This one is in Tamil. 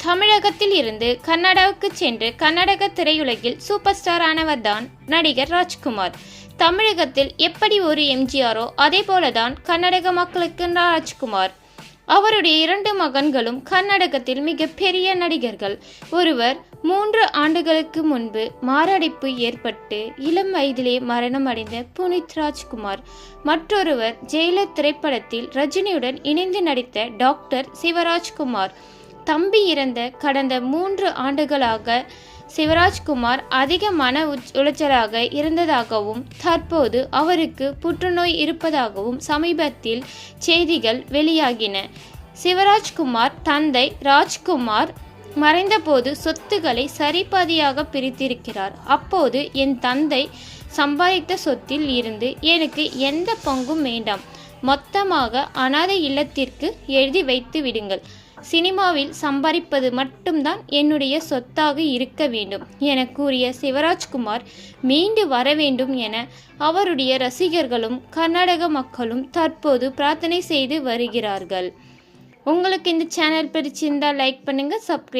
தமிழகத்தில் இருந்து கர்நாடகாவுக்கு சென்று கர்நாடக திரையுலகில் சூப்பர் ஸ்டார் ஆனவர்தான் நடிகர் ராஜ்குமார். தமிழகத்தில் எப்படி ஒரு எம்ஜிஆரோ அதே போலதான் கர்நாடக மக்களுக்கு ராஜ்குமார். அவருடைய 2 மகன்களும் கர்நாடகத்தில் மிகப்பெரிய நடிகர்கள். ஒருவர் 3 ஆண்டுகளுக்கு முன்பு மாரடைப்பு ஏற்பட்டு இளம் வயதிலே மரணமடைந்த புனித் ராஜ்குமார். மற்றொருவர் ஜெயிலர் திரைப்படத்தில் ரஜினியுடன் இணைந்து நடித்த டாக்டர் சிவராஜ்குமார். தம்பி இறந்த கடந்த 3 ஆண்டுகளாக சிவராஜ்குமார் அதிக மன உளைச்சலாக இருந்ததாகவும் தற்போது அவருக்கு புற்றுநோய் இருப்பதாகவும் சமீபத்தில் செய்திகள் வெளியாகின. சிவராஜ்குமார் தந்தை ராஜ்குமார் மறைந்தபோது சொத்துக்களை சரிபாதியாக பிரித்திருக்கிறார். அப்போது என் தந்தை சம்பாதித்த சொத்தில் இருந்து எனக்கு எந்த பங்கும் வேண்டாம், மொத்தமாக அனாதை இல்லத்திற்கு எழுதி வைத்து விடுங்கள். சினிமாவில் சம்பாதிப்பது மட்டும்தான் என்னுடைய சொத்தாக இருக்க வேண்டும் என கூறிய சிவராஜ்குமார் மீண்டு வர வேண்டும் என அவருடைய ரசிகர்களும் கர்நாடக மக்களும் தற்போது பிரார்த்தனை செய்து வருகிறார்கள். உங்களுக்கு இந்த சேனல் பிடிச்சிருந்தால் லைக் பண்ணுங்க, சப்ஸ்கிரைப்